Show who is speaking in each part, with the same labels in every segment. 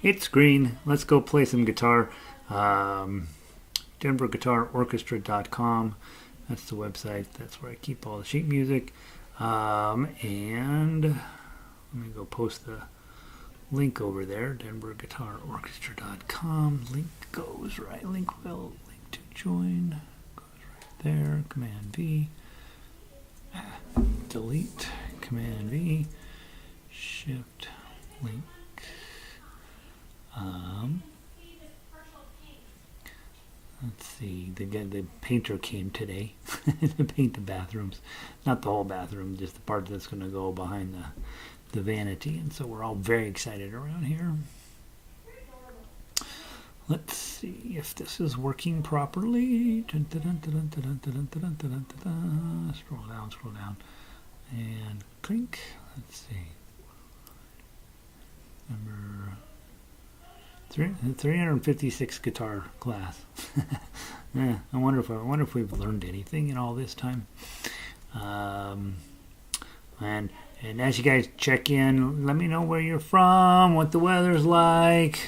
Speaker 1: It's green. Let's go play some guitar. DenverGuitarOrchestra.com. That's the website. That's where I keep all the sheet music. And let me go post the link over there. DenverGuitarOrchestra.com. Link goes right. Link to join goes right there. Command V. Delete. Command V. Shift. Link. Let's see. The painter came today to paint the bathrooms, not the whole bathroom, just the part that's going to go behind the vanity. And so we're all very excited around here. Let's see if this is working properly. Scroll down, and clink. Let's see. Number 356 guitar class. Yeah, I wonder if we've learned anything in all this time. And as you guys check in, let me know where you're from, what the weather's like,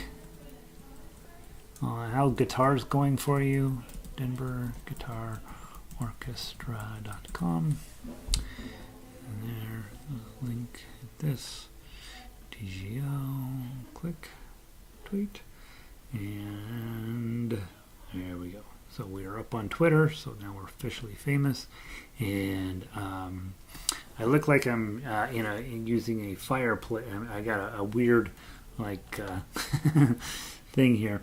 Speaker 1: how guitar's going for you. DenverGuitarOrchestra.com. And there, link this. DGO, click, tweet, and there we go. So we are up on Twitter, so now we're officially famous. And I look like I'm using a fireplace. I got a weird thing here.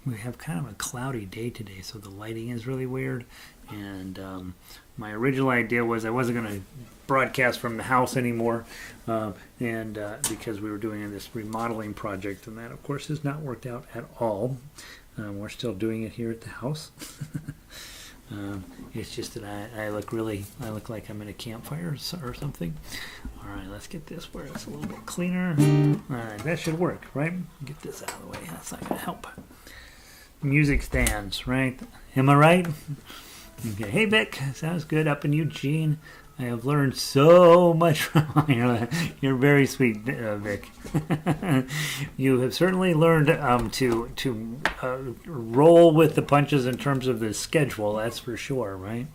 Speaker 1: We have kind of a cloudy day today, so the lighting is really weird. And my original idea was I wasn't going to broadcast from the house anymore, because we were doing this remodeling project, and that, of course, has not worked out at all. We're still doing it here at the house. It's just that I look like I'm in a campfire or something. All right, let's get this where it's a little bit cleaner. All right, that should work, right? Get this out of the way. That's not going to help. Music stands, right? Am I right? Okay. Hey, Vic. Sounds good. Up in Eugene. I have learned so much from you. You're very sweet, Vic. You have certainly learned to roll with the punches in terms of the schedule. That's for sure, right?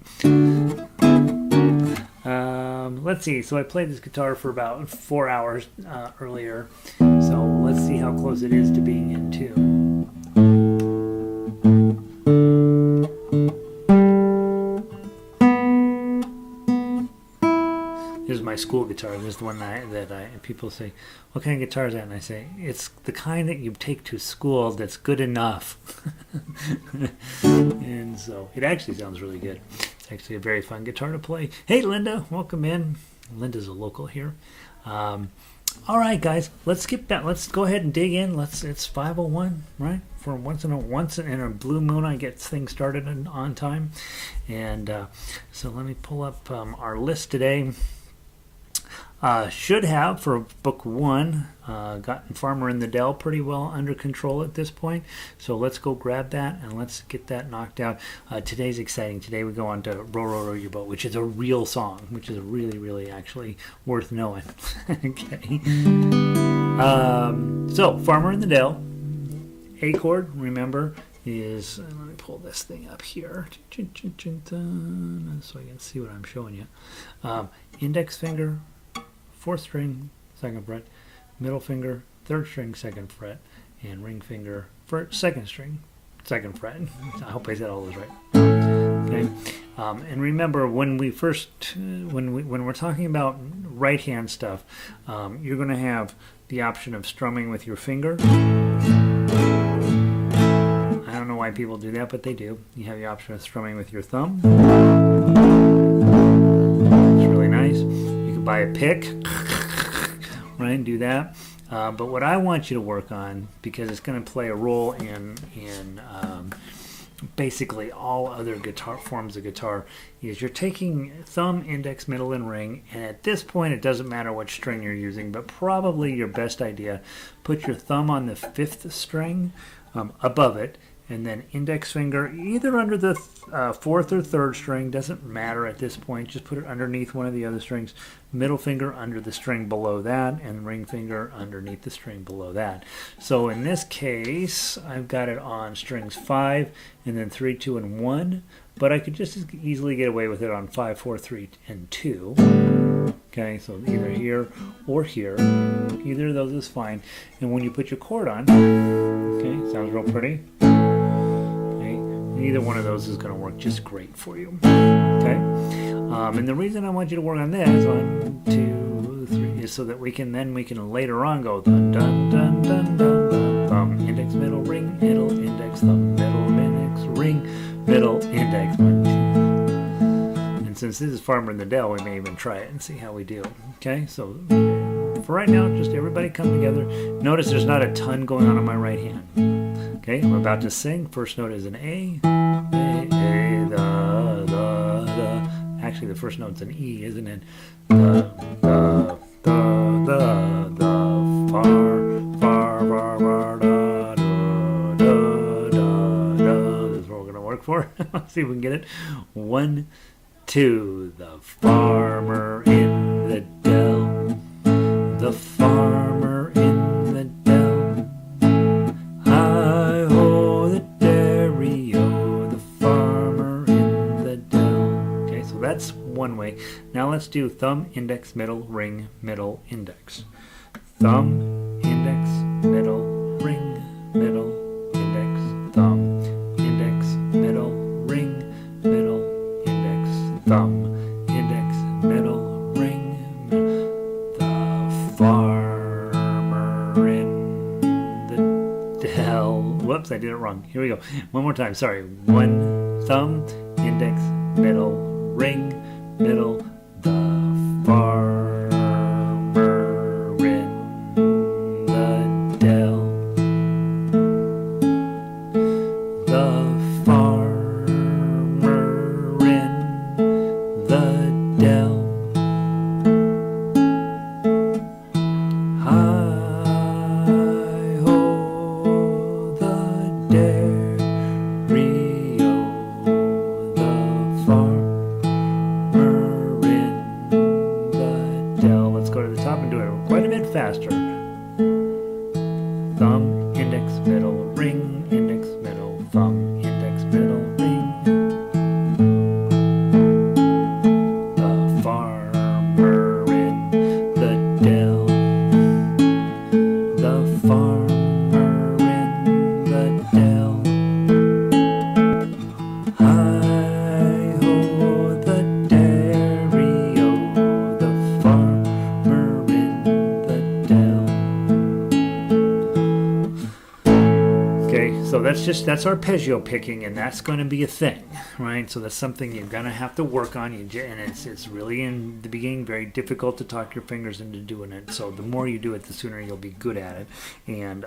Speaker 1: Let's see. So I played this guitar for about 4 hours earlier. So let's see how close it is to being in tune. This is my school guitar. This is the one that people say, what kind of guitar is that? And I say, it's the kind that you take to school that's good enough. And so it actually sounds really good. It's actually a very fun guitar to play. Hey, Linda, welcome in. Linda's a local here. All right, guys, let's skip that. Let's go ahead and dig in. It's 5:01, right? For once in a blue moon, I get things started on time. And so let me pull up our list today. Should have, for book 1, gotten Farmer in the Dell pretty well under control at this point. So let's go grab that and let's get that knocked out. Today's exciting. Today we go on to Row, Row, Row Your Boat, which is a real song, which is really, really actually worth knowing. Okay. So Farmer in the Dell, A chord, remember, is, let me pull this thing up here so I can see what I'm showing you. Index finger, 4th string, 2nd fret, middle finger, 3rd string, 2nd fret, and ring finger, 2nd string, 2nd fret. I hope I said all those right. Okay. And remember, when we're talking about right hand stuff, you're going to have the option of strumming with your finger. I don't know why people do that, but they do. You have the option of strumming with your thumb. It's really nice. Buy a pick, right, and do that. But what I want you to work on, because it's going to play a role in basically all other guitar forms of guitar, is you're taking thumb, index, middle, and ring, and at this point it doesn't matter what string you're using, but probably your best idea, put your thumb on the 5th string above it, and then index finger either under the fourth or third string, doesn't matter at this point, just put it underneath one of the other strings, middle finger under the string below that, and ring finger underneath the string below that. So in this case, I've got it on strings 5 and then 3, 2, and 1, but I could just as easily get away with it on 5, 4, 3, and 2. Okay, so either here or here, either of those is fine. And when you put your chord on, okay, sounds real pretty. Okay, either one of those is going to work just great for you. Okay, and the reason I want you to work on this 1, 2, 3 is so that we can later on go dun dun dun dun dun dun thumb index middle ring middle index thumb middle index ring middle index 1, 2. Since this is Farmer in the Dell, we may even try it and see how we do. Okay, so for right now, just everybody come together. Notice there's not a ton going on my right hand. Okay, I'm about to sing. First note is an A. A, the. Actually, the first note's an E, isn't it? The, far, da, da. This is what we're going to work for. Let's see if we can get it. 1, 2, the farmer in the dell, the farmer in the dell, hi-ho the dairy-o, the farmer in the dell. Okay, so that's one way. Now let's do thumb, index, middle, ring, middle, index. Thumb, index, middle, ring, middle, index, thumb, index, middle, ring, middle, thumb, index, middle, ring, the farmer in the dell. Whoops, I did it wrong. Here we go. One more time. Sorry. 1, thumb, index, middle, ring, middle, the farmer in the dell. The farmer in the dell. Hi-ho the dairy-o, the farmer in the dell. Let's go to the top and do it quite a bit faster. Thumb, index, middle, ring, index, middle, thumb, index, middle, ring. That's arpeggio picking, and that's going to be a thing, right? So that's something you're going to have to work on, and it's really in the beginning very difficult to talk your fingers into doing it. So the more you do it, the sooner you'll be good at it. And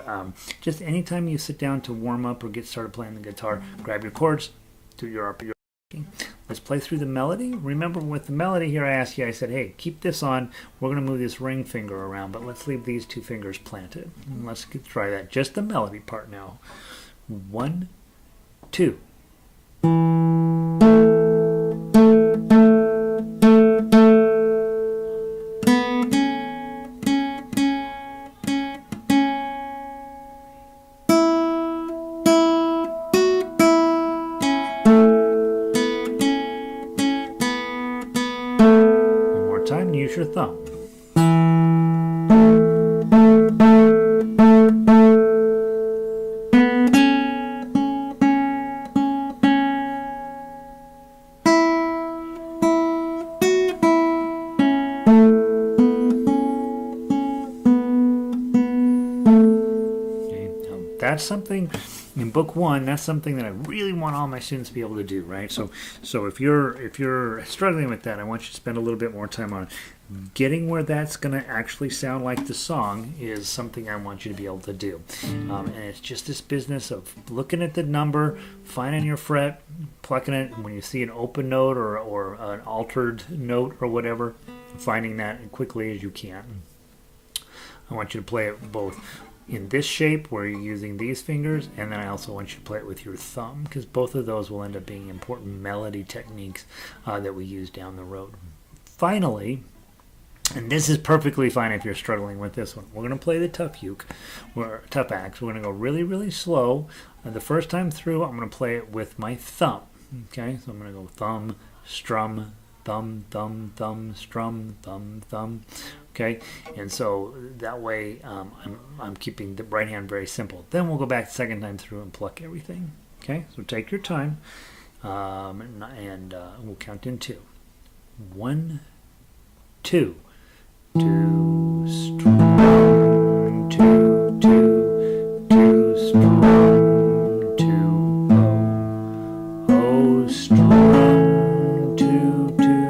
Speaker 1: just anytime you sit down to warm up or get started playing the guitar, grab your chords, do your arpeggio picking. Let's play through the melody. Remember, with the melody here, I asked you, I said, hey, keep this on. We're going to move this ring finger around, but let's leave these 2 fingers planted. And let's try that. Just the melody part now. 1, 2. One more time, use your thumb. That's something in book 1. That's something that I really want all my students to be able to do, right? So if you're struggling with that, I want you to spend a little bit more time on it. Getting where that's going to actually sound like the song is something I want you to be able to do. And it's just this business of looking at the number, finding your fret, plucking it. When you see an open note or an altered note or whatever, finding that as quickly as you can. I want you to play it both in this shape where you're using these fingers, and then I also want you to play it with your thumb, because both of those will end up being important melody techniques that we use down the road. Finally, and this is perfectly fine if you're struggling with this one, we're going to play the tough tough axe. We're going to go really, really slow. The first time through, I'm going to play it with my thumb. Okay, so I'm going to go thumb, strum, thumb, thumb, thumb, strum, thumb, thumb. Okay, and so that way I'm keeping the right hand very simple. Then we'll go back the second time through and pluck everything. Okay, so take your time, and we'll count in 2. 1, 2. 2 strum, 2, 2, 2 strum, 2 O strum, 2, 2,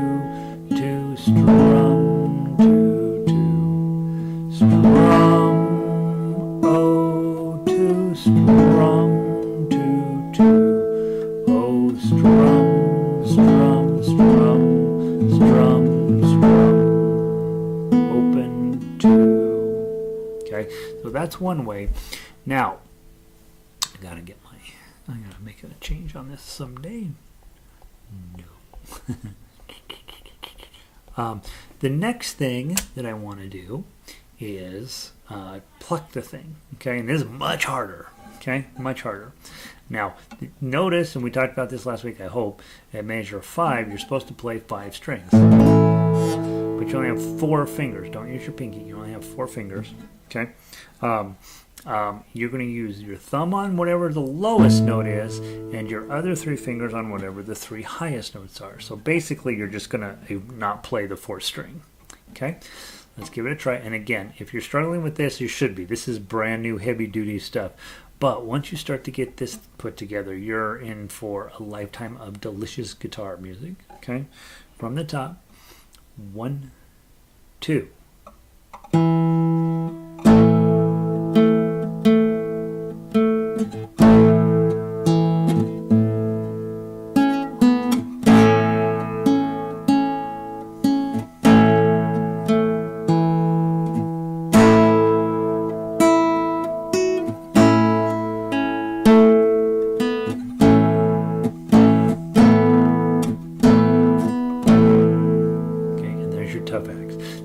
Speaker 1: 2 strum, 2, 2 strum, O 2 strum, 2, 2 O strum, strum, strum, strum, strum. Open 2. Okay, so that's one way. Now, I gotta make a change on this someday. No. The next thing that I want to do is pluck the thing. Okay, and this is much harder. Okay, much harder. Now, notice, and we talked about this last week, I hope, at measure 5, you're supposed to play 5 strings. But you only have 4 fingers. Don't use your pinky. You only have 4 fingers. Okay? You're going to use your thumb on whatever the lowest note is, and your other 3 fingers on whatever the 3 highest notes are. So basically, you're just going to not play the 4th string. Okay? Let's give it a try. And again, if you're struggling with this, you should be. This is brand new, heavy-duty stuff. But once you start to get this put together, you're in for a lifetime of delicious guitar music. Okay? From the top. 1, 2.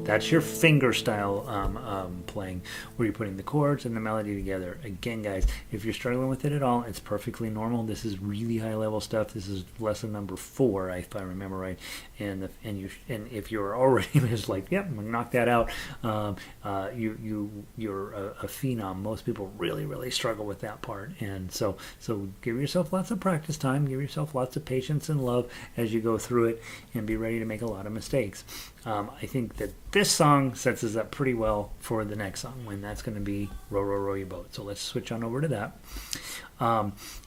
Speaker 1: That's your finger style playing, where you're putting the chords and the melody together. Again, guys, if you're struggling with it at all, it's perfectly normal. This is really high level stuff. This is lesson number 4, if I remember right. And if you're already just like, yep, I'm gonna knock that out, you're a phenom. Most people really, really struggle with that part. And so give yourself lots of practice time. Give yourself lots of patience and love as you go through it, and be ready to make a lot of mistakes. I think that this song sets us up pretty well for the next song, when that's going to be Row, Row, Row Your Boat. So let's switch on over to that.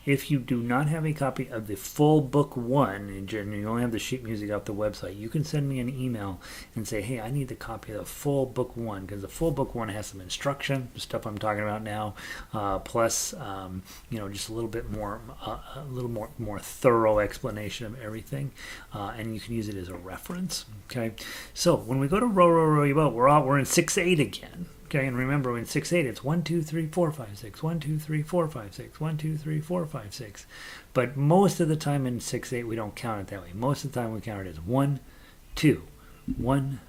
Speaker 1: If you do not have a copy of the full book 1, and you only have the sheet music off the website, you can send me an email and say, hey, I need the copy of the full book 1, because the full book 1 has some instruction, the stuff I'm talking about now, plus just a little bit more, more thorough explanation of everything, and you can use it as a reference. Okay, so when we go to Row, Row, Row Your Boat, we're in 6/8 again. Okay, and remember, in 6/8, it's 1, 2, 3, 4, 5, 6, 1, 2, 3, 4, 5, 6, 1, 2, 3, 4, 5, 6. But most of the time in 6/8, we don't count it that way. Most of the time we count it as 1, 2, 1,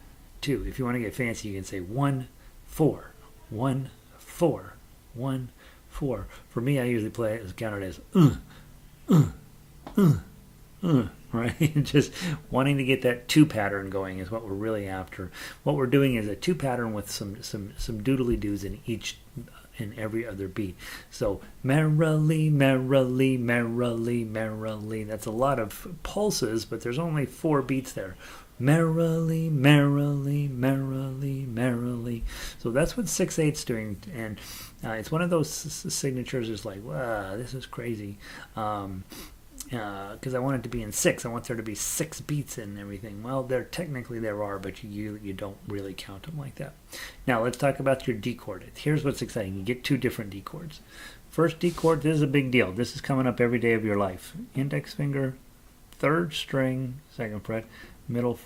Speaker 1: 2. If you want to get fancy, you can say 1, 4, 1, 4, 1, 4. For me, I usually count it as right? Just wanting to get that 2 pattern going is what we're really after. What we're doing is a 2 pattern with some doodly doos in every other beat. So merrily, merrily, merrily, merrily. That's a lot of pulses, but there's only 4 beats there. Merrily, merrily, merrily, merrily. So that's what 6/8's doing, and it's one of those signatures. Is like, wow, this is crazy. Because I want it to be in 6. I want there to be 6 beats and everything. Well, there are, but you don't really count them like that. Now, let's talk about your D chord. Here's what's exciting. You get 2 different D chords. First D chord, this is a big deal. This is coming up every day of your life. Index finger, 3rd string, 2nd fret, middle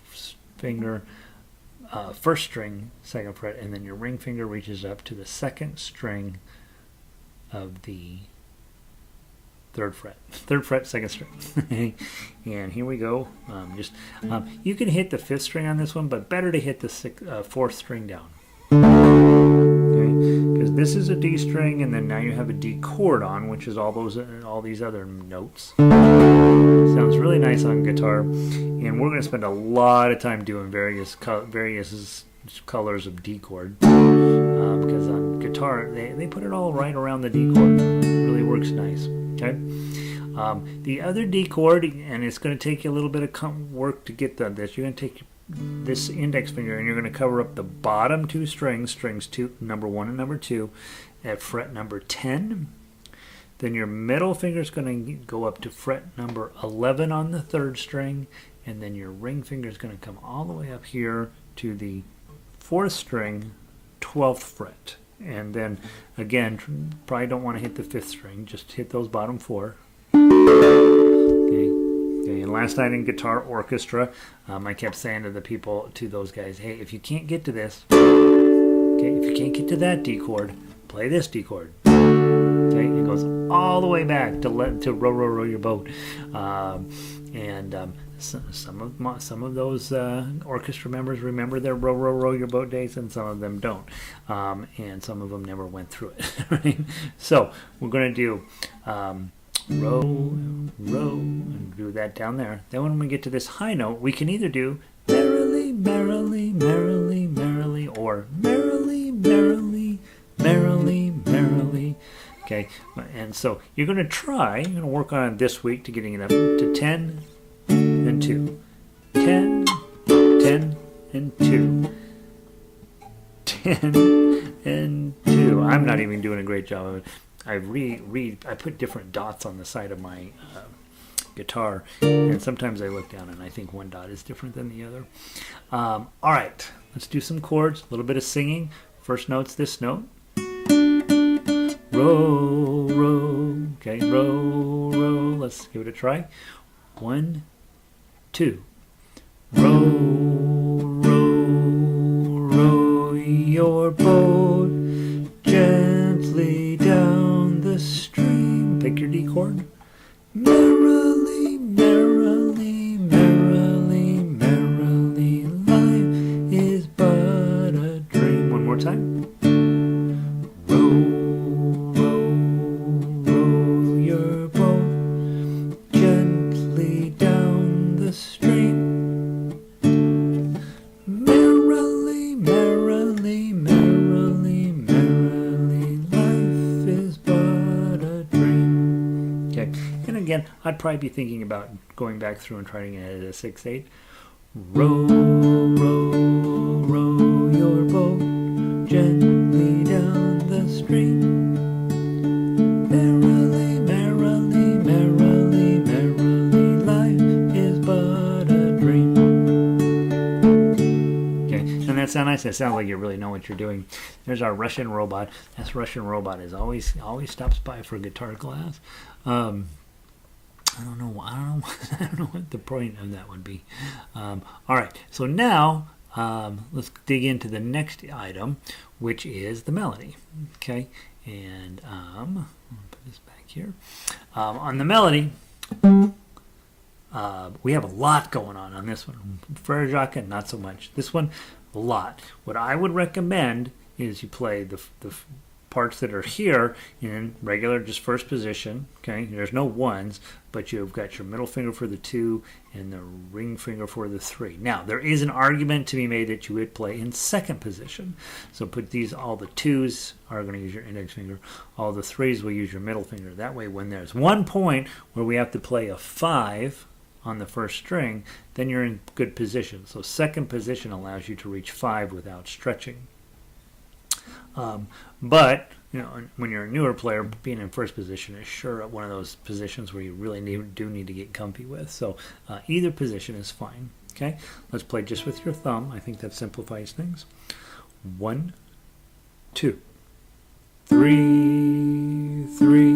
Speaker 1: finger, first string, second fret, and then your ring finger reaches up to the second string of the third fret, second string. And here we go. You can hit the fifth string on this one, but better to hit the fourth string down. Okay, because this is a D string, and then now you have a D chord on, which is all these other notes. Sounds really nice on guitar, and we're going to spend a lot of time doing various colors of D chord, because on guitar they put it all right around the D chord. It really works nice. Okay. The other D chord, and it's going to take you a little bit of work to get this. You're going to take this index finger and you're going to cover up the bottom two strings, number 1 and number 2, at fret number 10. Then your middle finger is going to go up to fret number 11 on the third string, and then your ring finger is going to come all the way up here to the fourth string, 12th fret. And then again, probably don't want to hit the fifth string, just hit those bottom 4. Okay, and last night in Guitar Orchestra, I kept saying to those guys, hey, if you can't get to this, okay, if you can't get to that D chord, play this D chord. Okay, it goes all the way back to row, row, row your boat. Some of those orchestra members remember their row, row, row your boat days, and some of them don't. And some of them never went through it. Right? So we're going to do row, row, and do that down there. Then when we get to this high note, we can either do merrily, merrily, merrily, merrily, or merrily, merrily, merrily, merrily. Okay, and so you're going to work on it this week to getting it up to 10 and 2. 10, 10, and 2. 10 and 2. I'm not even doing a great job of it. I put different dots on the side of my guitar, and sometimes I look down and I think one dot is different than the other. All right, let's do some chords, a little bit of singing. First note's this note. Row, row, okay, row, row. Let's give it a try. 1, 2. Row, row, row your boat gently down the stream. Pick your D chord. Merrily, merrily, merrily, merrily, life is but a dream. One more time. I'd probably be thinking about going back through and trying it at a 6/8. Row, row, row your boat gently down the stream. Merrily, merrily, merrily, merrily, life is but a dream. Okay, and that sounds nice. It sounds like you really know what you're doing. There's our Russian robot. This Russian robot is always stops by for guitar class. I don't know what the point of that would be. All right, so now let's dig into the next item, which is the melody. Okay, and I'll put this back here. On the melody, we have a lot going on this one. Frere not so much. This one, a lot. What I would recommend is you play the parts that are here in regular, just first position. Okay, there's no ones, but you've got your middle finger for the 2 and the ring finger for the 3. Now there is an argument to be made that you would play in second position. So put all the 2s are going to use your index finger, all the 3s will use your middle finger. That way, when there's one point where we have to play a 5 on the first string, then you're in good position. So second position allows you to reach 5 without stretching. But when you're a newer player, being in first position is sure one of those positions where you really do need to get comfy with. So either position is fine. Okay, let's play just with your thumb. I think that simplifies things. 1, 2, 3, 3,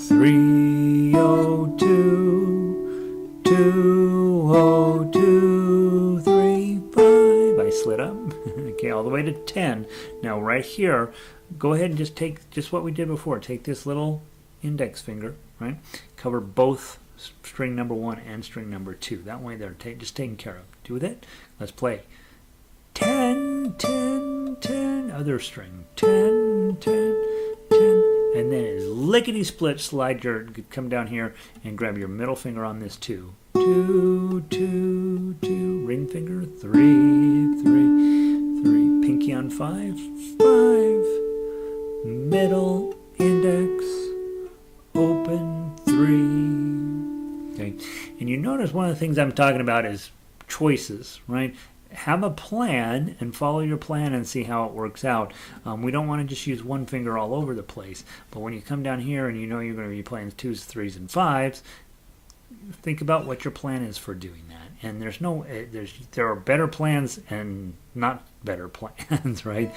Speaker 1: 3, oh, 2, 2, oh, 2, 3, 5. I slit up. Okay, all the way to 10. Now right here, go ahead and just take just what we did before. Take this little index finger, right? Cover both string number 1 and string number 2. That way they're just taken care of. Do with it. Let's play 10, 10, 10, other string, 10, 10, 10, and then as lickety-split come down here and grab your middle finger on this 2. 2, 2, 2, ring finger, 3, 3, 3, pinky on 5, 5, middle, index, open, 3. Okay, and you notice one of the things I'm talking about is choices, right? Have a plan and follow your plan and see how it works out. We don't want to just use one finger all over the place, but when you come down here and you know you're going to be playing 2s, 3s, and 5s, think about what your plan is for doing that. And there are better plans and not better plans, right?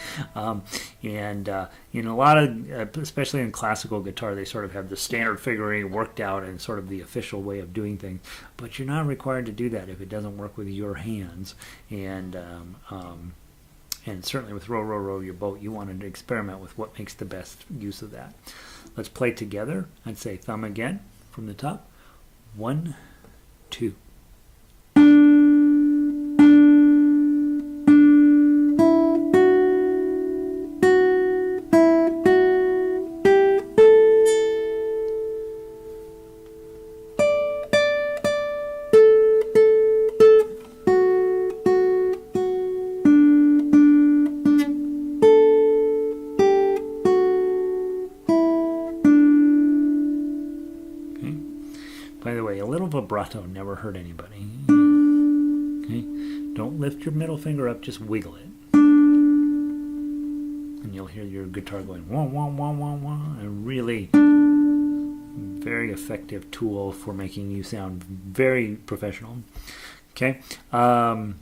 Speaker 1: In a lot of, especially in classical guitar, they sort of have the standard figuring worked out and sort of the official way of doing things. But you're not required to do that if it doesn't work with your hands. And certainly with Row, Row, Row Your Boat, you want to experiment with what makes the best use of that. Let's play together. I'd say thumb again from the top. 1, 2. By the way, a little vibrato never hurt anybody. Okay? Don't lift your middle finger up, just wiggle it. And you'll hear your guitar going wah, wah, wah, wah, wah. A really very effective tool for making you sound very professional. Okay? So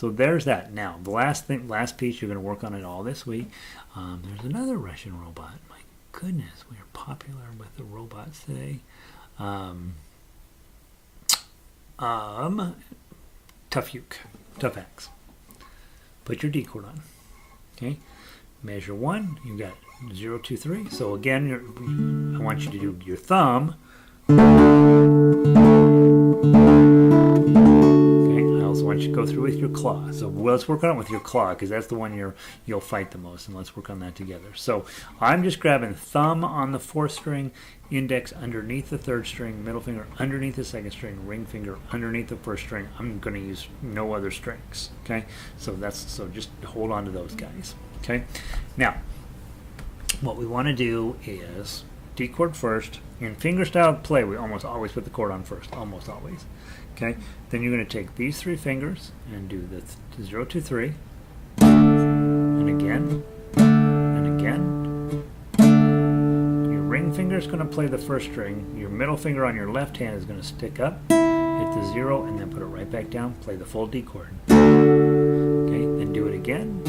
Speaker 1: there's that. Now, the last piece, you're going to work on it all this week. There's another Russian robot. My goodness, we are popular with the robots today. Tough uke, tough axe. Put your D chord on. Okay, measure 1. You got 0, 2, 3. So again, I want you to do your thumb. Okay, I also want you to go through with your claw. So let's work on it with your claw because that's the one you'll fight the most, and let's work on that together. So I'm just grabbing thumb on the 4th string, index underneath the 3rd string, middle finger underneath the 2nd string, ring finger underneath the 1st string. I'm going to use no other strings. Okay, so just hold on to those guys. Okay, now what we want to do is D chord first. In fingerstyle play, we almost always put the chord on first, almost always. Okay, then you're going to take these 3 fingers and do the 0, 2, 3, and again, and again. Your ring finger is going to play the 1st string. Your middle finger on your left hand is going to stick up, hit the 0, and then put it right back down. Play the full D chord. Okay, then do it again.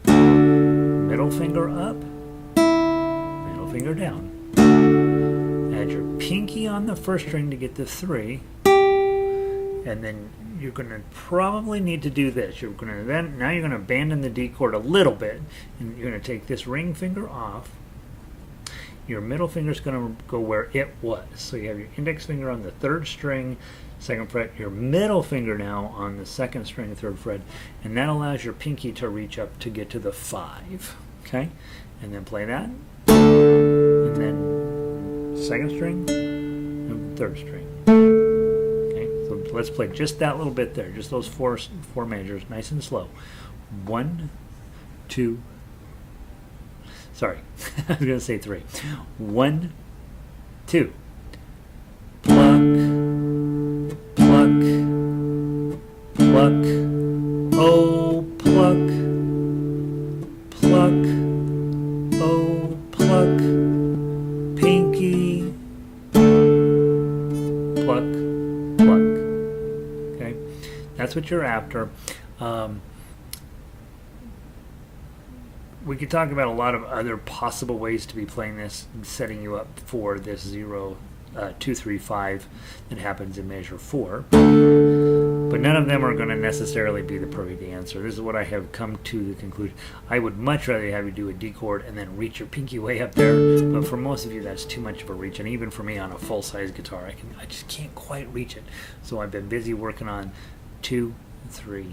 Speaker 1: Middle finger up, middle finger down. Add your pinky on the 1st string to get the 3, and then you're going to probably need to do this. Now you're going to abandon the D chord a little bit, and you're going to take this ring finger off. Your middle finger is going to go where it was. So you have your index finger on the 3rd string, 2nd fret, your middle finger now on the 2nd string, 3rd fret, and that allows your pinky to reach up to get to the 5. Okay, and then play that, and then 2nd string and 3rd string. Okay, so let's play just that little bit there, just those four measures, nice and slow. 1, 2. Sorry, I was going to say 3. 1, 2. Pluck, pluck, pluck. Oh, pluck, pluck. Oh, pluck. Pinky, pluck, pluck. Okay, that's what you're after. We could talk about a lot of other possible ways to be playing this, setting you up for this 0, 2, 3, 5 that happens in measure 4. but none of them are going to necessarily be the perfect answer. This is what I have come to the conclusion. I would much rather have you do a D chord and then reach your pinky way up there, but for most of you that's too much of a reach, and even for me on a full-size guitar I just can't quite reach it. So I've been busy working on 2, 3,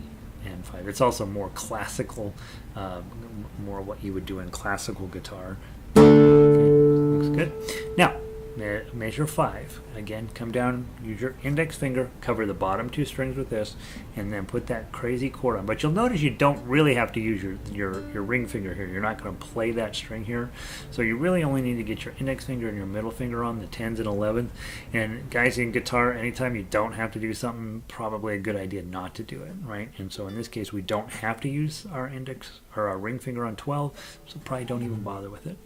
Speaker 1: and 5. It's also more classical, more what you would do in classical guitar. Okay, looks good. Now measure 5. Again, come down, use your index finger, cover the bottom 2 strings with this, and then put that crazy chord on. But you'll notice you don't really have to use your ring finger here. You're not going to play that string here. So you really only need to get your index finger and your middle finger on, the 10s and 11s. And guys, in guitar, anytime you don't have to do something, probably a good idea not to do it, right? And so in this case, we don't have to use our index or our ring finger on 12, so probably don't even bother with it.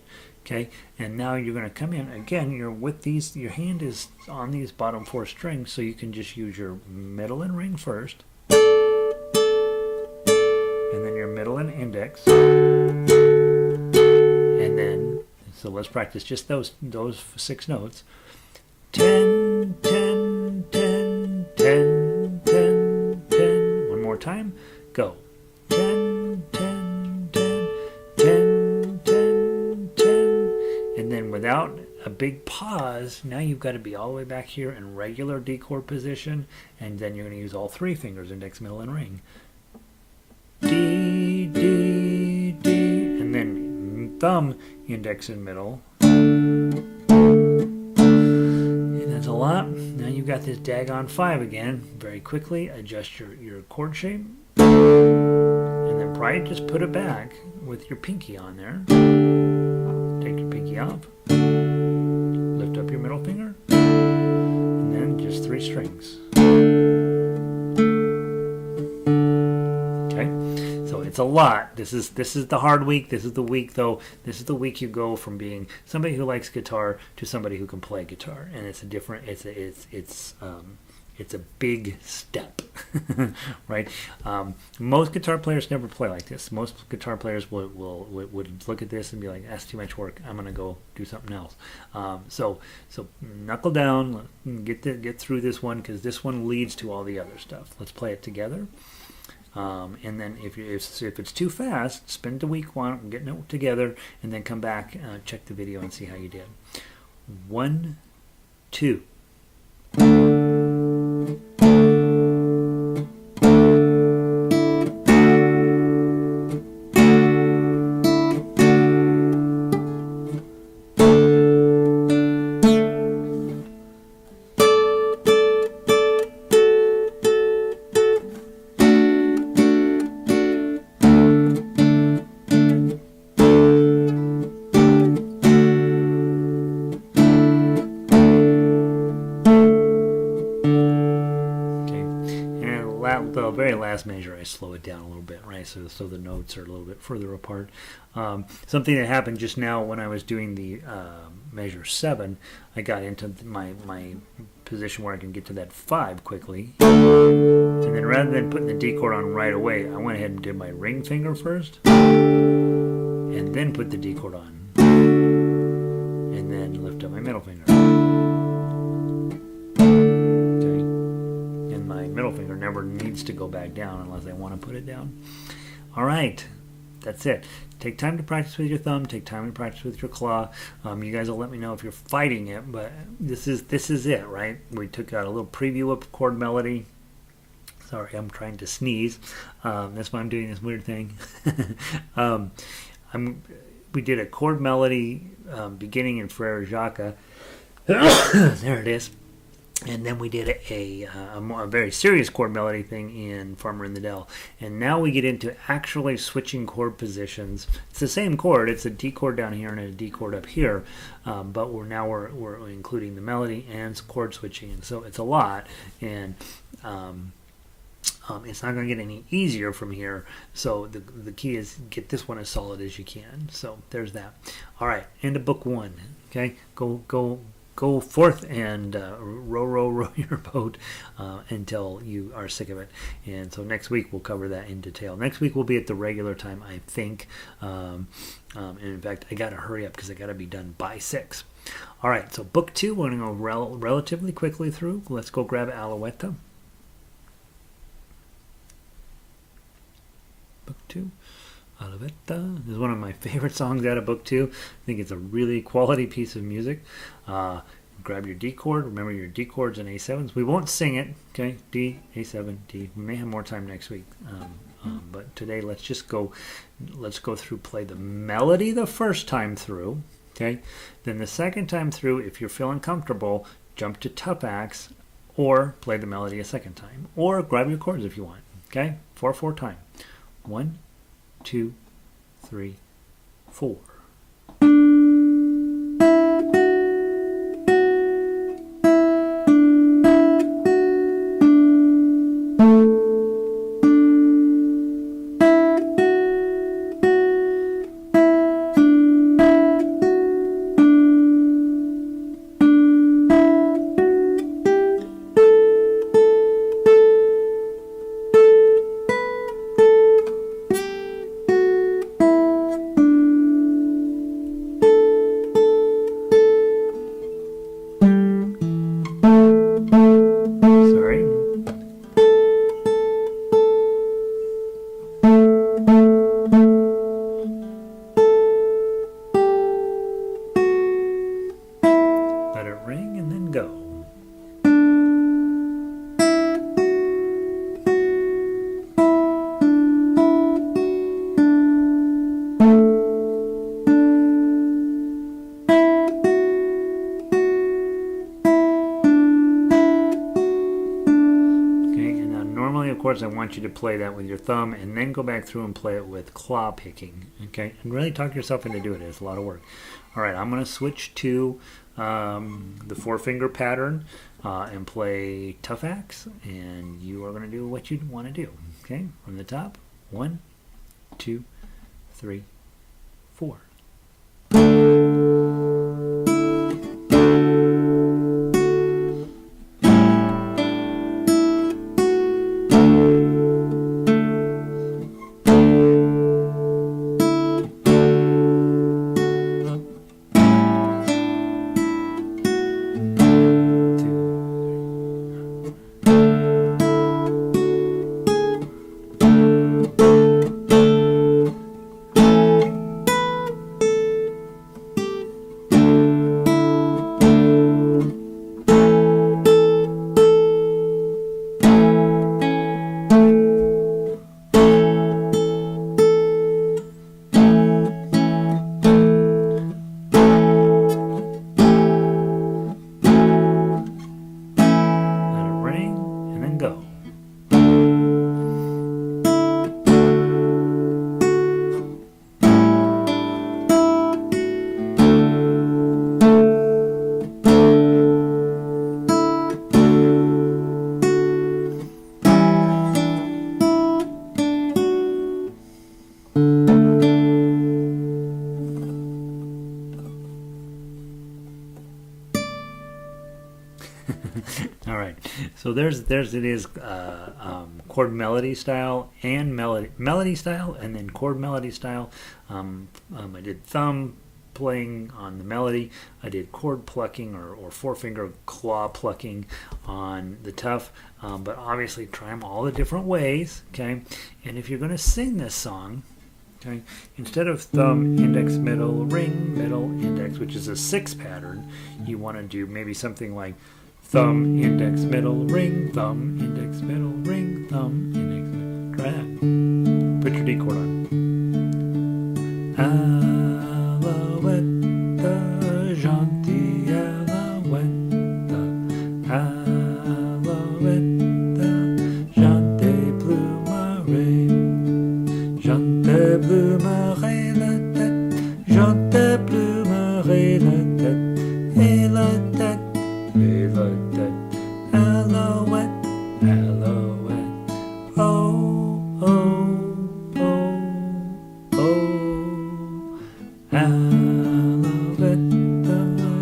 Speaker 1: Okay, and now you're going to come in again. You're with these. Your hand is on these bottom 4 strings, so you can just use your middle and ring first, and then your middle and index, and then. So let's practice just those 6 notes. 10, 10, 10, 10, 10, 10. One more time. Go. 10, 10, 10, 10. And then without a big pause, now you've got to be all the way back here in regular D chord position, and then you're going to use all 3 fingers, index, middle, and ring. D, D, D, and then thumb, index, and middle. And that's a lot. Now you've got this daggone 5 again. Very quickly adjust your chord shape, and then probably just put it back with your pinky on there. Take your pinky off, lift up your middle finger, and then just 3 strings. Okay, so it's a lot. This is the hard week. This is the week, though. This is the week you go from being somebody who likes guitar to somebody who can play guitar, and it's a different. It's a big step, right? Most guitar players never play like this. Most guitar players would look at this and be like, "That's too much work. I'm gonna go do something else." So knuckle down, get through this one, because this one leads to all the other stuff. Let's play it together. And then if it's too fast, spend the week getting it together, and then come back, check the video, and see how you did. 1, 2. The very last measure, I slow it down a little bit, right? So the notes are a little bit further apart. Something that happened just now when I was doing the measure 7, I got into my position where I can get to that 5 quickly. And then rather than putting the D chord on right away, I went ahead and did my ring finger first, and then put the D chord on, and then lift up my middle finger. Middle finger never needs to go back down unless I want to put it down. All right, that's it. Take time to practice with your thumb. Take time to practice with your claw. You guys will let me know if you're fighting it, but this is it, right? We took out a little preview of chord melody. Sorry, I'm trying to sneeze. That's why I'm doing this weird thing. We did a chord melody beginning in Frere Jacques. There it is. And then we did a very serious chord melody thing in Farmer in the Dell. And now we get into actually switching chord positions. It's the same chord. It's a D chord down here and a D chord up here. But we're including the melody and chord switching. And so it's a lot. And it's not going to get any easier from here. So the key is get this one as solid as you can. So there's that. All right, end of book 1. Okay, go forth and row your boat until you are sick of it. And so next week we'll cover that in detail. Next week we'll be at the regular time, I think. And in fact, I got to hurry up because I got to be done by 6. All right, so book 2, we're going to go relatively quickly through. Let's go grab Alouette. 2. Alouette is one of my favorite songs out of book 2. I think it's a really quality piece of music. Grab your D chord. Remember your D chords and A7s. We won't sing it. Okay, D, A7, D. We may have more time next week. But today let's just go. Let's go through. Play the melody the first time through. Okay. Then the second time through, if you're feeling comfortable, jump to tough axe, or play the melody a second time, or grab your chords if you want. Okay. 4/4 time. 1, 2, 3, 4. I want you to play that with your thumb and then go back through and play it with claw picking, okay? And really talk yourself into doing it. It's a lot of work. All right, I'm going to switch to the 4-finger pattern and play tough axe, and you are going to do what you want to do, okay? From the top, 1, 2, 3, 4. All right, so there's it is chord melody style and melody style, and then chord melody style. I did thumb playing on the melody. I did chord plucking or 4-finger claw plucking on the tough. But obviously try them all the different ways. Okay, and if you're going to sing this song, okay, instead of thumb, index, middle, ring, middle, index, which is a 6 pattern, you want to do maybe something like thumb, index, middle, ring, thumb, index, middle, ring, thumb, index, middle. Try that. Put your D chord on. Alouette, gentille Alouette, Alouette, chante plumarée, chante plumarée la tête, chante plumarée la tête, et la tête. Alouette, Alouette, oh, oh, oh, oh. Alouette,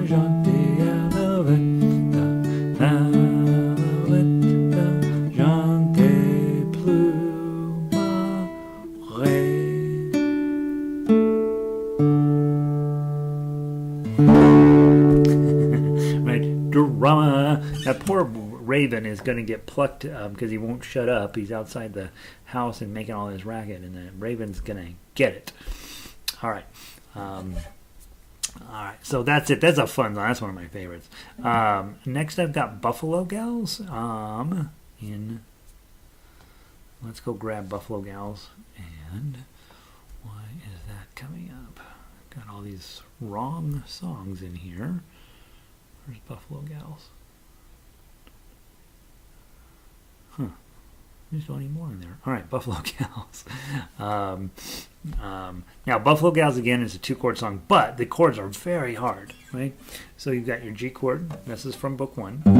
Speaker 1: gentille Alouette, Alouette, chante plumarée. poor raven is going to get plucked because he won't shut up. He's outside the house and making all this racket, and the raven's going to get it. All right. All right, so that's it. That's a fun song. That's one of my favorites. Next, I've got Buffalo Gals. Let's go grab Buffalo Gals. And why is that coming up? I've got all these wrong songs in here. Where's Buffalo Gals? There's not any more in there. All right, Buffalo Gals. Now, Buffalo Gals, again, is a 2-chord song, but the chords are very hard, right? So you've got your G chord. This is from book 1. And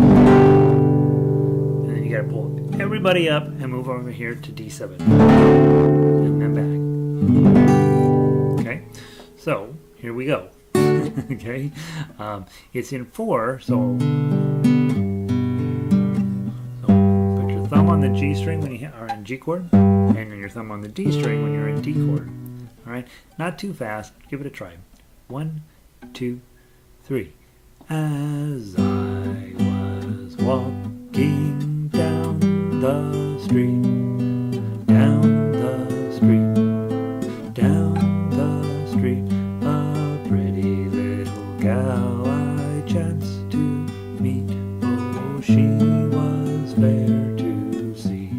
Speaker 1: then you got to pull everybody up and move over here to D7. And then back. Okay? So, here we go. Okay? It's in 4, so thumb on the G string when you are in G chord, and then your thumb on the D string when you're in D chord. All right, not too fast. Give it a try. 1, 2, 3. As I was walking down the street, down the street, down the street, a pretty little gal I chanced to meet. Oh, she was fair to see.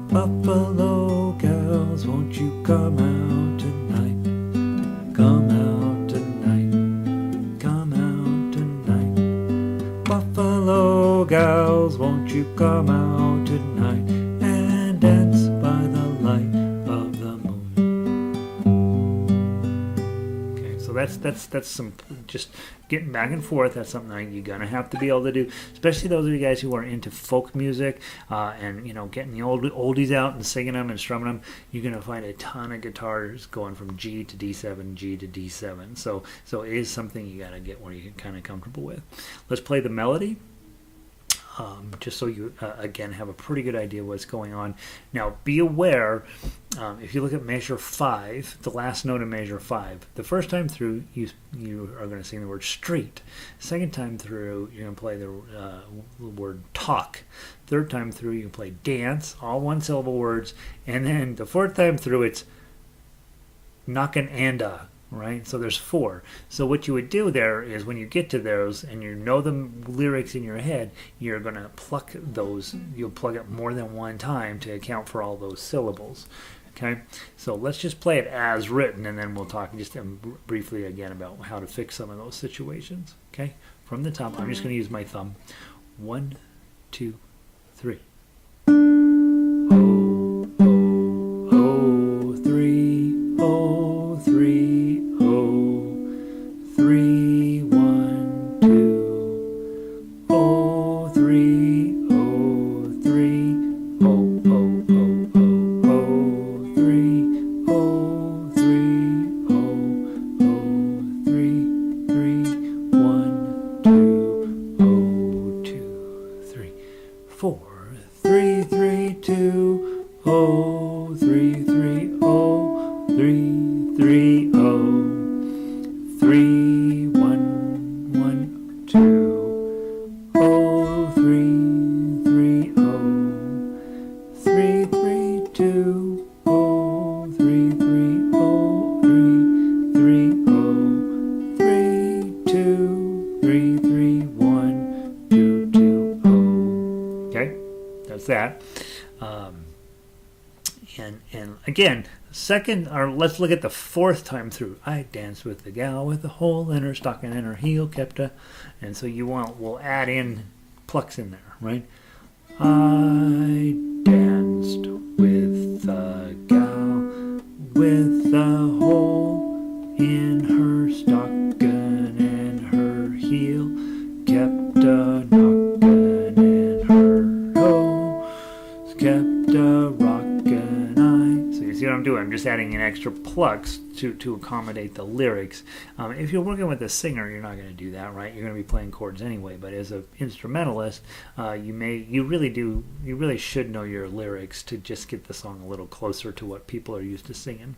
Speaker 1: Buffalo gals, won't you come out tonight? Come out tonight. Come out tonight. Buffalo gals, won't you come out tonight and dance by the light of the moon? Okay, so that's some just getting back and forth. That's something you're gonna have to be able to do, especially those of you guys who are into folk music and getting the oldies out and singing them and strumming them. You're gonna find a ton of guitars going from G to D7, G to D7. So it is something you gotta get where you're kind of comfortable with. Let's play the melody. Just so you, again, have a pretty good idea what's going on. Now, be aware, if you look at measure 5, the last note in measure 5, the first time through, you are going to sing the word street. Second time through, you're going to play the word talk. Third time through, you can play dance, all one-syllable words. And then the fourth time through, it's knockin' and right? So there's 4. So what you would do there is when you get to those and you know the lyrics in your head, you're going to pluck those. You'll plug it more than one time to account for all those syllables. Okay? So let's just play it as written, and then we'll talk just briefly again about how to fix some of those situations. Okay? From the top, I'm just going to use my thumb. 1, 2, 3. Oh, oh, oh, 3, oh, 3. 3, 1, 2, oh, 3, oh, 3, oh, oh, oh, oh, oh, 3, oh, 3, oh, oh, 3, 3, 1, 2, oh, 2, 3, 4, 3, 3, 2, oh, 3, 3, oh, 3, 3, oh, 3, 1, 1, 2, oh, 3, 3, oh, 3, 3, 2, oh, 3, 3, oh, 3, 3, oh, 3, 2, 3, 3, 1, 2, 2, oh. Okay, that's that. And again, second, or let's look at the 4th time through. I danced with the gal with a hole in her stocking and her heel kept a, and so we'll add in plucks in there, right? I danced with the gal with a hole in her stocking and her heel kept a knockin' and her hose kept a rockin'. See what I'm doing? I'm just adding in extra plucks to accommodate the lyrics. If you're working with a singer, you're not going to do that, right? You're going to be playing chords anyway. But as an instrumentalist, you really should know your lyrics to just get the song a little closer to what people are used to singing.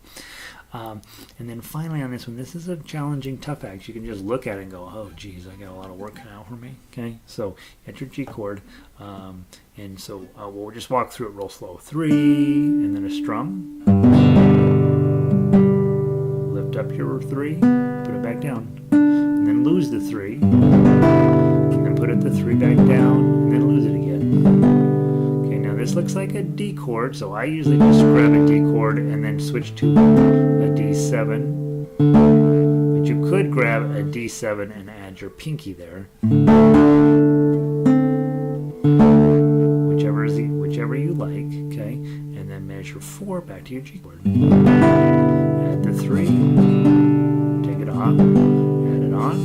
Speaker 1: And then finally on this one, this is a challenging tough act. You can just look at it and go, oh geez, I got a lot of work cut out for me. Okay, so at your G chord, and so we'll just walk through it real slow. 3, and then a strum. Lift up your 3, put it back down, and then lose the 3, and then put the 3 back down, and then lose it again. Okay, now this looks like a D chord, so I usually just grab a D chord and then switch to a D7. But you could grab a D7 and add your pinky there. Whichever you like, okay? And then measure 4 back to your G chord. Add the 3, take it off, add it on.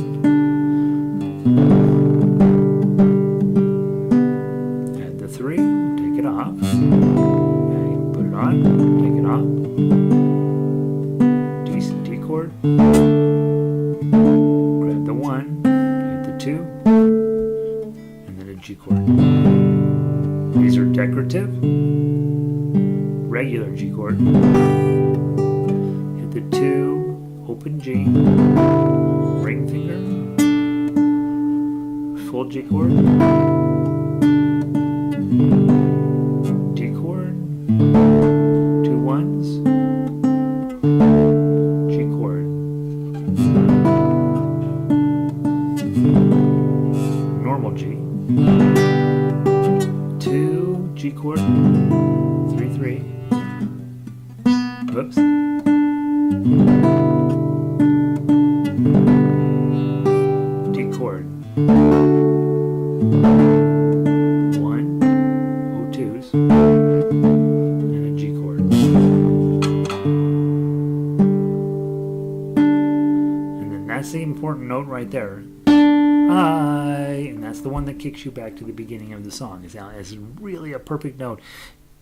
Speaker 1: Add the 3, take it off. Okay, put it on, take it off. D chord. Grab the 1, hit the 2, and then a G chord. These are decorative, regular G chord. Hit the 2, open G, ring finger, full G chord, D chord, 2 1s, G chord, normal G, 2, G chord, 3 3. Whoops. D chord. 1, O2s, and a G chord. And then that's the important note right there. And that's the one that kicks you back to the beginning of the song. It's really a perfect note.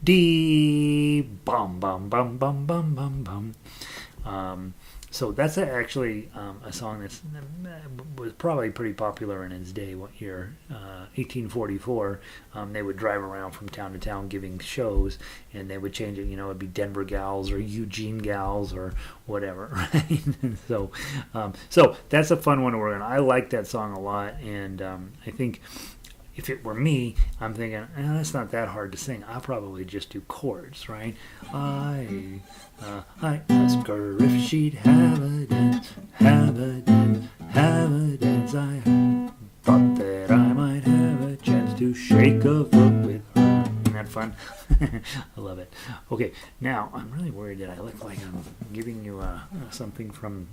Speaker 1: D, bum, bum, bum, bum, bum, bum, bum. So that's actually a song that was probably pretty popular in its day. What year? 1844. They would drive around from town to town giving shows, and they would change it. It'd be Denver Gals or Eugene Gals or whatever, right? So that's a fun one to work on. I like that song a lot, and I think if it were me, I'm thinking, that's not that hard to sing. I'll probably just do chords, right? I asked her if she'd have a dance, have a dance, have a dance. I thought that I might have a chance to shake a foot with her. Isn't that fun? I love it. Okay, now I'm really worried that I look like I'm giving you something from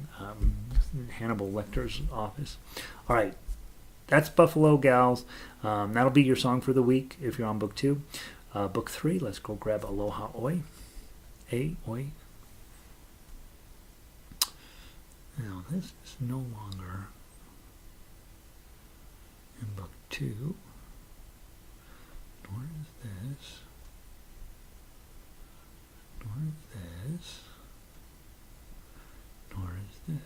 Speaker 1: Hannibal Lecter's office. All right. That's Buffalo Gals. That'll be your song for the week if you're on book 2. Book 3, let's go grab Aloha Oe. Oe. Now, this is no longer in book 2. Nor is this. Nor is this. Nor is this.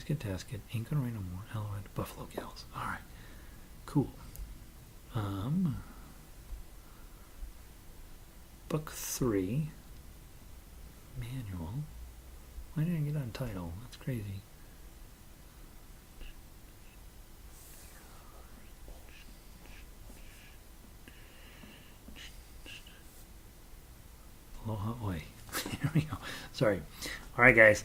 Speaker 1: Tasket, Ain't Gonna Rain No More, Alouette, Buffalo Gals. Alright, cool. Book 3, manual. Why didn't I get Untitled? That's crazy. Aloha Oe. There we go. Sorry. Alright, guys.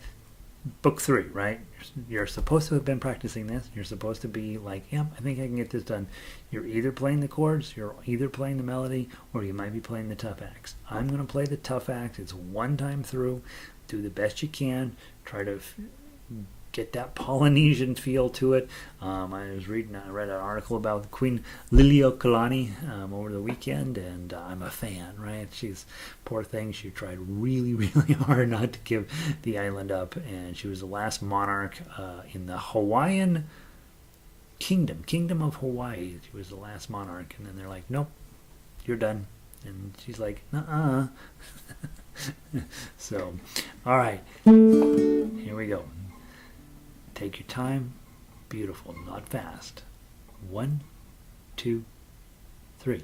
Speaker 1: Book 3, right? You're supposed to have been practicing this. You're supposed to be like, I think I can get this done. You're either playing the chords, you're either playing the melody, or you might be playing the tough acts. I'm going to play the tough acts. It's one time through. Do the best you can. Try to get that Polynesian feel to it. I read an article about Queen Liliuokalani over the weekend, and I'm a fan, right? She's, poor thing, she tried really, really hard not to give the island up, and she was the last monarch in the Hawaiian Kingdom of Hawaii. She was the last monarch, and then they're like, nope, you're done. And she's like, uh-uh. So, all right, here we go. Take your time. Beautiful, not fast. 1, 2, 3.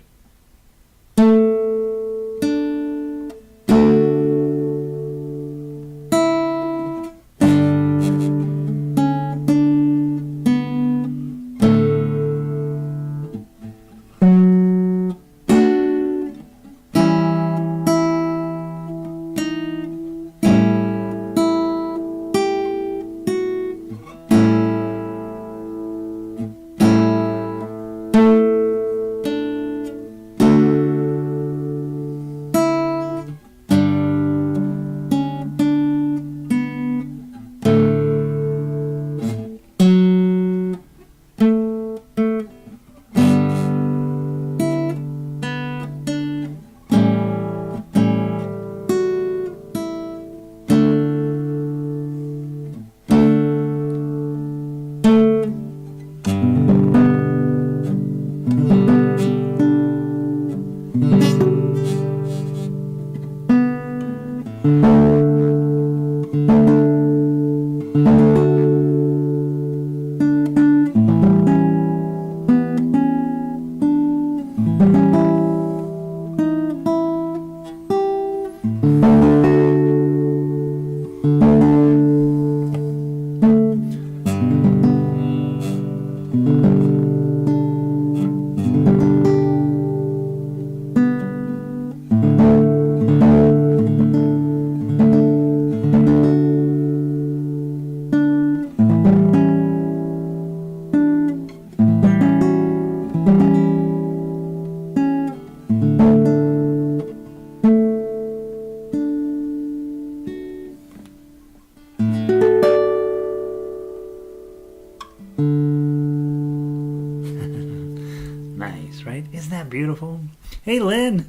Speaker 1: Nice, right? Isn't that beautiful? Hey, Lynn,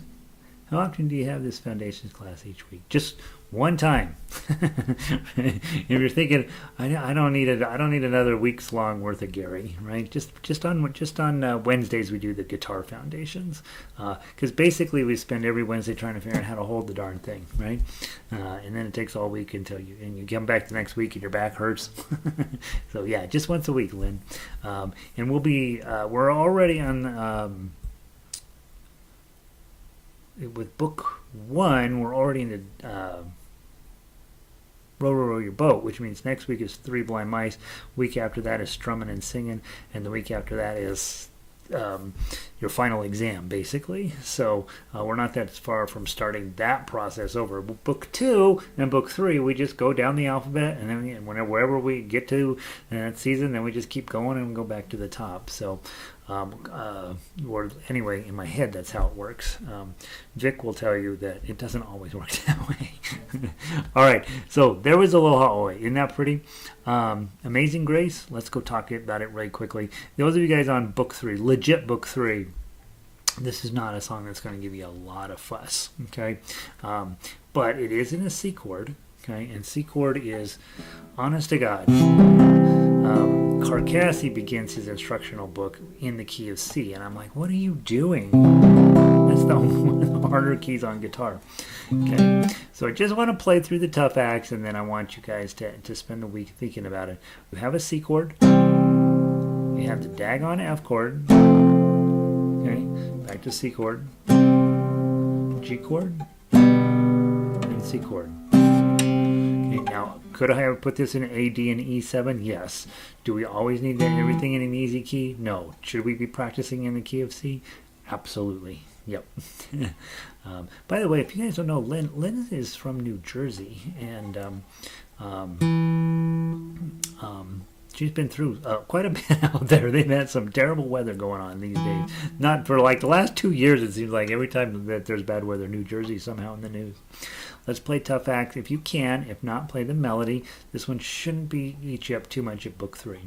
Speaker 1: how often do you have this foundations class each week? Just one time. If you're thinking, I don't need it, I don't need another week's long worth of Gary, right? Just on Wednesdays we do the guitar foundations, because basically we spend every Wednesday trying to figure out how to hold the darn thing, right? And then it takes all week until you come back the next week and your back hurts. So yeah, just once a week, Lynn. And we're already on. With book 1, we're already in the Row, Row, Row Your Boat, which means next week is Three Blind Mice. Week after that is Strumming and Singing, and the week after that is your final exam, basically. So we're not that far from starting that process over. Book 2 and book 3, we just go down the alphabet, and then wherever we get to that season, then we just keep going and go back to the top. So. Or anyway, in my head, that's how it works. Vic will tell you that it doesn't always work that way. All right, so there was Aloha Oe. Isn't that pretty? Amazing Grace. Let's go talk about it right quickly. Those of you guys on book 3, legit book 3, this is not a song that's going to give you a lot of fuss, okay? But it is in a C chord, okay? And C chord is, honest to God, Carcassi begins his instructional book in the key of C, and I'm like, what are you doing? That's one of the harder keys on guitar. Okay, so I just want to play through the tough acts, and then I want you guys to spend the week thinking about it. We have a C chord. We have the daggone F chord. Okay, back to C chord, G chord, and C chord. Now, could I have put this in A, D, and E7? Yes. Do we always need everything in an easy key? No. Should we be practicing in the key of C? Absolutely. Yep. By the way, if you guys don't know, Lynn is from New Jersey, and she's been through quite a bit out there. They've had some terrible weather going on these days. Not for like the last 2 years, it seems like every time that there's bad weather, New Jersey somehow in the news. Let's play tough acts if you can. If not, play the melody. This one shouldn't eat you up too much at book 3.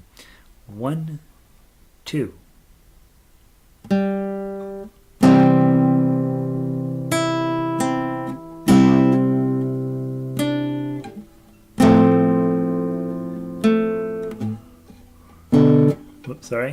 Speaker 1: 1, 2. Whoops, sorry.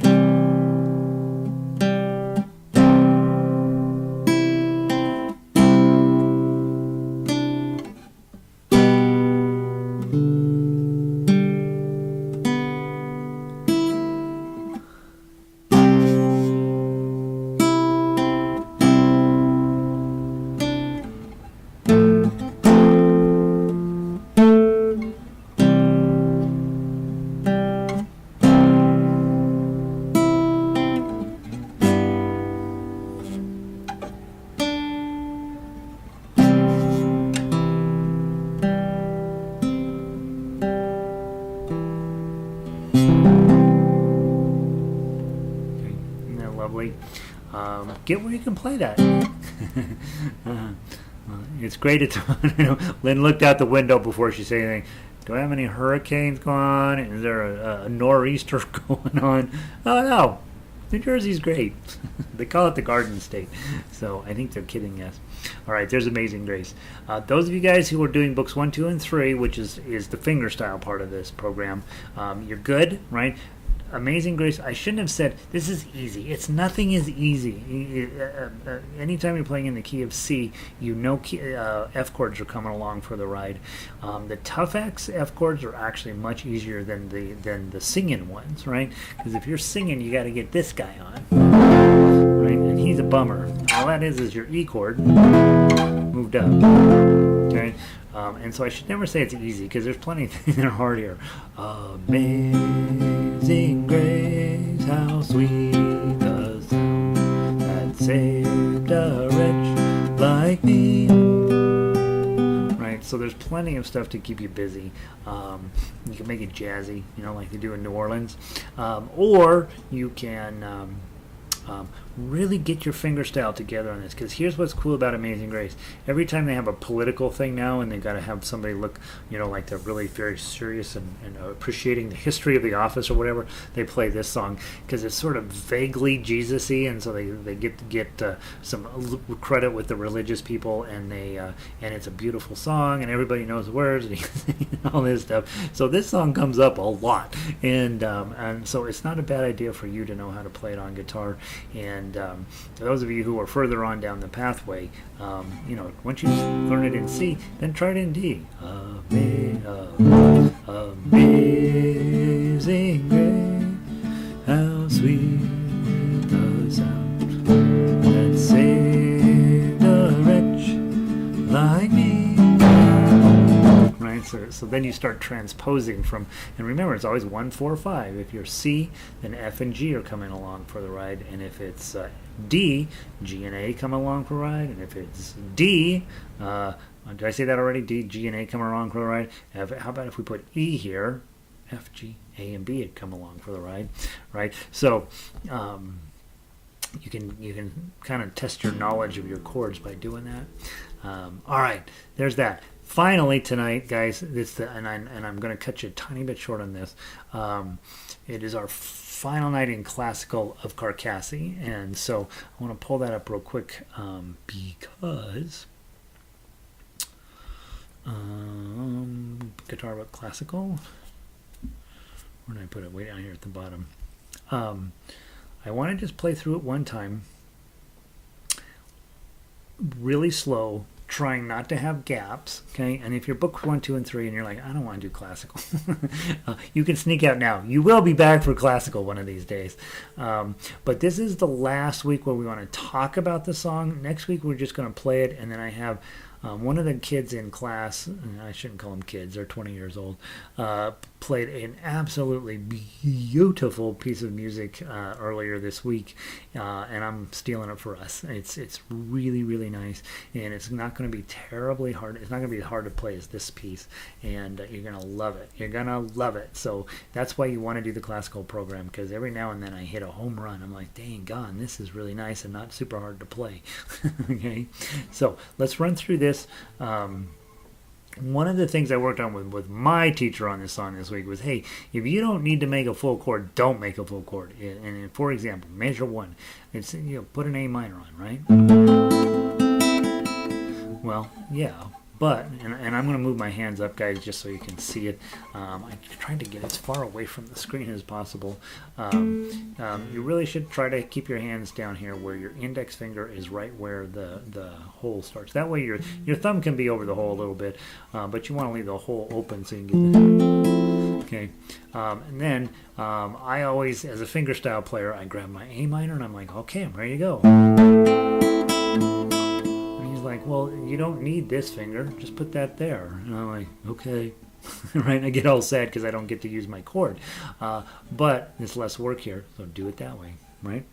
Speaker 1: Get where you can play that. It's great. Lynn looked out the window before she said anything. Do I have any hurricanes going on? Is there a nor'easter going on? Oh, no. New Jersey's great. They call it the Garden State. So I think they're kidding us. All right, there's Amazing Grace. Those of you guys who are doing books 1, 2, and 3, which is the fingerstyle part of this program, you're good, right? Amazing Grace, I shouldn't have said this is easy. Nothing is easy. Anytime you're playing in the key of C, you know F chords are coming along for the ride. The tough F chords are actually much easier than the singing ones, right? Because if you're singing, you got to get this guy on, right? And he's a bummer. All that is your E chord moved up, okay? And so I should never say it's easy because there's plenty of things that are hard here. Amazing grace, how sweet the sound that saved a wretch like me. Right, so there's plenty of stuff to keep you busy. You can make it jazzy, like they do in New Orleans, or you can really get your fingerstyle together on this, because here's what's cool about Amazing Grace. Every time they have a political thing now and they've got to have somebody look, like they're really very serious and appreciating the history of the office or whatever, they play this song because it's sort of vaguely Jesus-y, and so they get some credit with the religious people, and it's a beautiful song and everybody knows the words and all this stuff. So this song comes up a lot, and so it's not a bad idea for you to know how to play it on guitar. And for those of you who are further on down the pathway, once you learn it in C, then try it in D. Amazing grace, how sweet the sound that saved a wretch like me. Right, so then you start transposing from, and remember, it's always 1, 4, 5. If you're C, then F and G are coming along for the ride, and if it's D, G and A come along for the ride, and if it's D, did I say that already? D, G, and A come along for the ride. How about if we put E here? F, G, A, and B had come along for the ride, right? So you can kind of test your knowledge of your chords by doing that. All right, there's that. Finally tonight, guys, and I'm going to cut you a tiny bit short on this. It is our final night in classical of Carcassi, and so I want to pull that up real quick because guitar book classical. Where did I put it? Way down here at the bottom. I want to just play through it one time, really slow, trying not to have gaps, okay? And if you're booked 1, 2, and 3 and you're like, I don't want to do classical, you can sneak out now. You will be back for classical one of these days. But this is the last week where we want to talk about the song. Next week we're just going to play it, and then I have one of the kids in class, and I shouldn't call them kids, they're 20 years old, played an absolutely beautiful piece of music earlier this week, and I'm stealing it for us. It's really, really nice, and it's not going to be terribly hard. It's not going to be as hard to play as this piece, and you're going to love it. You're going to love it. So that's why you want to do the classical program, because every now and then I hit a home run. I'm like, dang gone, this is really nice and not super hard to play. Okay, so let's run through this. One of the things I worked on with my teacher on this song this week was, hey, if you don't need to make a full chord, don't make a full chord. And for example, measure 1, it's, put an A minor on, right? Well, yeah, But, and I'm going to move my hands up, guys, just so you can see it. I'm trying to get as far away from the screen as possible. You really should try to keep your hands down here where your index finger is right where the hole starts. That way your thumb can be over the hole a little bit, but you want to leave the hole open so you can get the... Okay, and then I always, as a fingerstyle player, I grab my A minor and I'm like, okay, I'm ready to go. And he's like, well, you don't need this finger, just put that there. And I'm like, okay. Right, I get all sad because I don't get to use my chord. But it's less work here, so do it that way, right?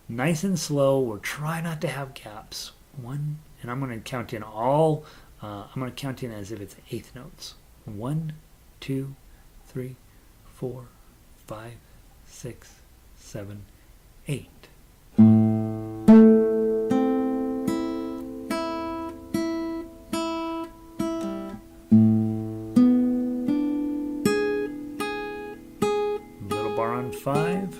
Speaker 1: Nice and slow, or try not to have gaps. One, and I'm going to count in all, I'm going to count in as if it's eighth notes. 1, 2, 3, 4, 5, 6, 7, 8. Little bar on 5.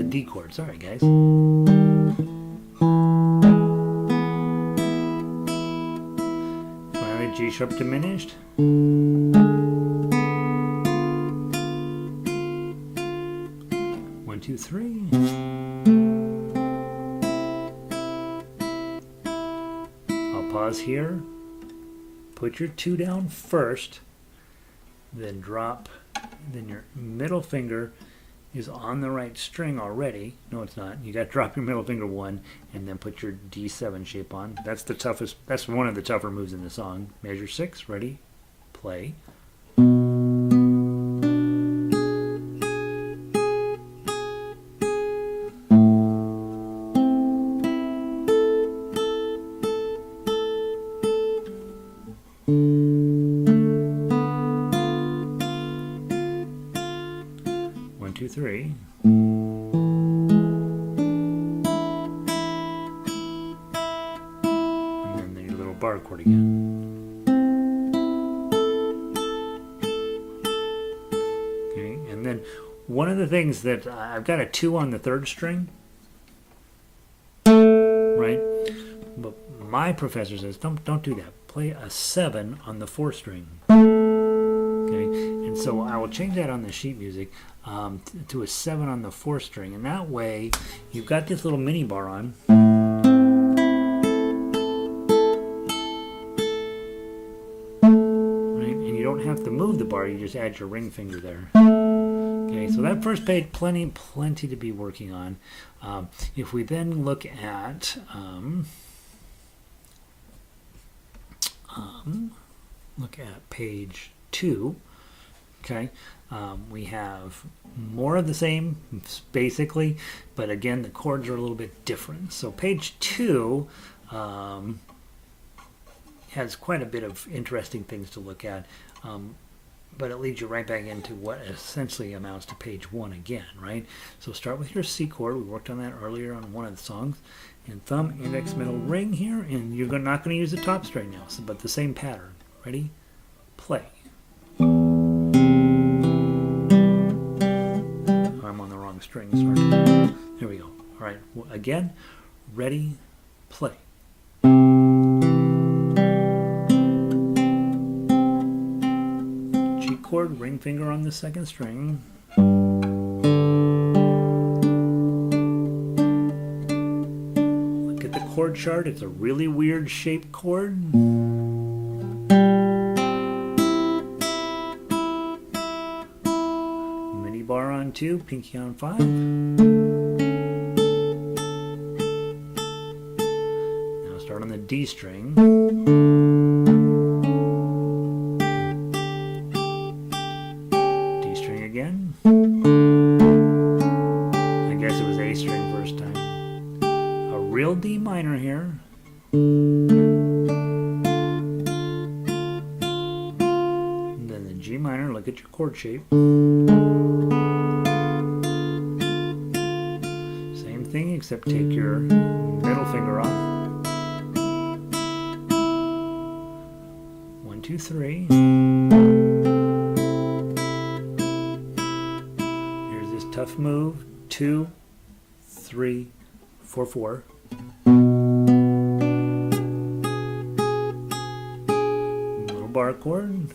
Speaker 1: D chord. Sorry, guys. Finally, G sharp diminished. 1, 2, 3. I'll pause here. Put your 2 down first, then drop. Then your middle finger is on the right string already. No, it's not. You got to drop your middle finger 1 and then put your D7 shape on. That's the toughest. That's one of the tougher moves in the song. Measure 6. Ready? Play. One, 2, 3. And then your little bar chord again. Okay, and then one of the things that I've got a 2 on the 3rd string, right? But my professor says don't do that. Play a 7 on the 4th string. Okay, and so I will change that on the sheet music to a 7 on the 4th string, and that way you've got this little mini bar on. Right, and you don't have to move the bar, you just add your ring finger there. Okay, so that first page, plenty to be working on. If we then look at page 2, okay, we have more of the same, basically, but again, the chords are a little bit different. So page 2 has quite a bit of interesting things to look at, but it leads you right back into what essentially amounts to page 1 again, right? So start with your C chord. We worked on that earlier on one of the songs. And thumb, index, middle, ring here, and you're not going to use the top string now, but the same pattern. Ready? Play. I'm on the wrong string, sorry. There we go. All right, again, ready, play. G chord, ring finger on the 2nd string. Look at the chord chart. It's a really weird shaped chord. Mini bar on 2, pinky on 5. Now start on the D string. D string again. I guess it was A string first time. D minor, look at your chord shape. Same thing, except take your middle finger off. 1, 2, 3. Here's this tough move. 2, 3, 4, 4. Little bar chord.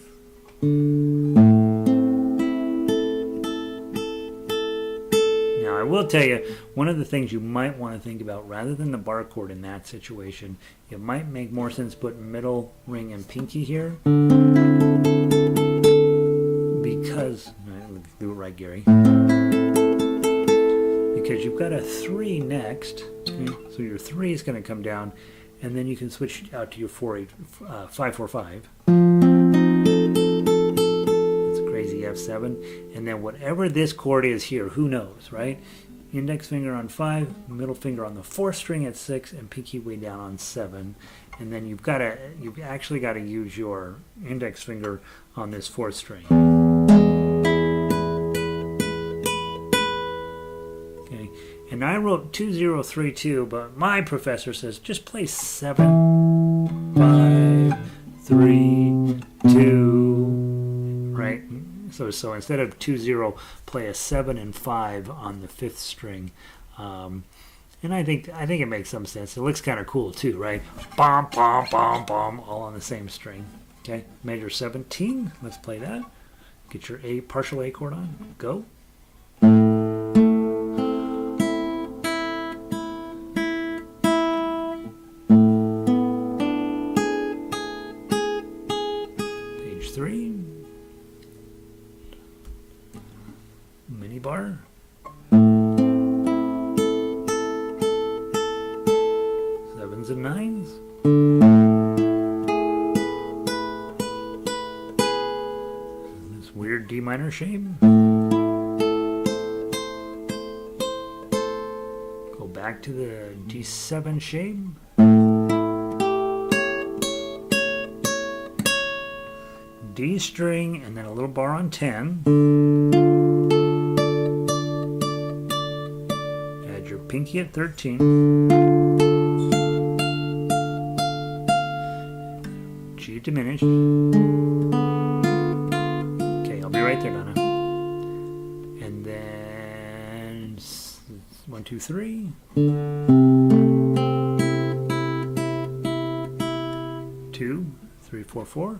Speaker 1: Now I will tell you, one of the things you might want to think about, rather than the bar chord in that situation, it might make more sense to put middle ring and pinky here. Because, do it right, Gary. Because you've got a 3 next, okay? So your 3 is going to come down, and then you can switch out to your 5, 4, 5. It's a crazy F7, and then whatever this chord is here, who knows, right? Index finger on 5, middle finger on the 4th string at 6, and pinky way down on 7. And then you've actually got to use your index finger on this 4th string. And I wrote 2032, but my professor says just play 7, 5, 3, 2, right? So instead of 2-0, play a 7 and 5 on the 5th string. And I think it makes some sense. It looks kind of cool too, right? Bom, bom, bom, bom, all on the same string. Okay, measure 17. Let's play that. Get your partial A chord on. Go. Page 3. Mini bar. Sevens and 9s. This weird D minor shape. Go back to the D7 shape. D string and then a little bar on 10. Add your pinky at 13. G diminished. Okay, I'll be right there, Donna. And then 1, 2, 3. 2, 3, 4, 4.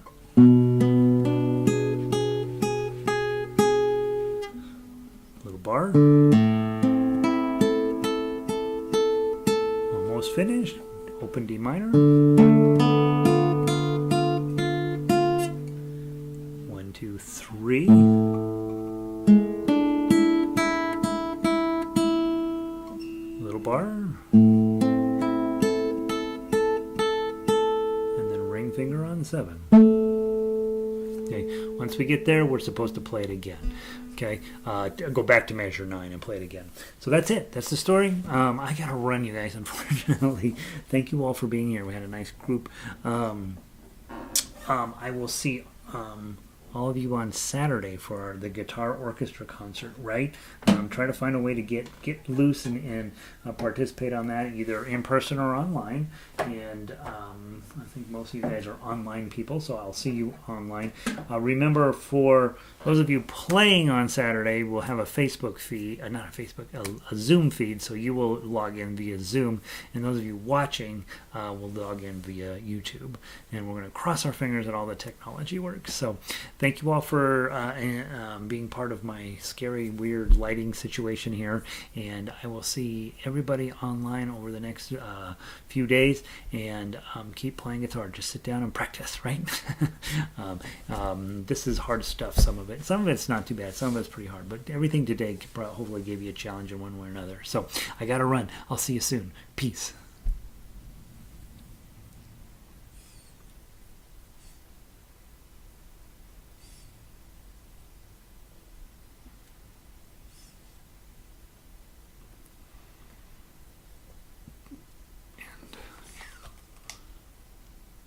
Speaker 1: Little bar. Almost finished. Open D minor. 1, 2, 3. Little bar. And then ring finger on 7. Okay, once we get there, we're supposed to play it again. Okay, go back to measure 9 and play it again. So that's it. That's the story. I gotta run, you guys, unfortunately. Thank you all for being here. We had a nice group. I will see all of you on Saturday for the guitar orchestra concert, right? Try to find a way to get loose and participate on that, either in person or online. And I think most of you guys are online people, so I'll see you online. Remember, for those of you playing on Saturday, we'll have a Facebook feed, not a Facebook, a Zoom feed, so you will log in via Zoom. And those of you watching will log in via YouTube. And we're going to cross our fingers that all the technology works. So thank you all for being part of my scary, weird lighting situation here. And I will see everybody online over the next few days. And keep playing guitar. Just sit down and practice, right? This is hard stuff, some of it. Some of it's not too bad. Some of it's pretty hard. But everything today hopefully gave you a challenge in one way or another. So I got to run. I'll see you soon. Peace.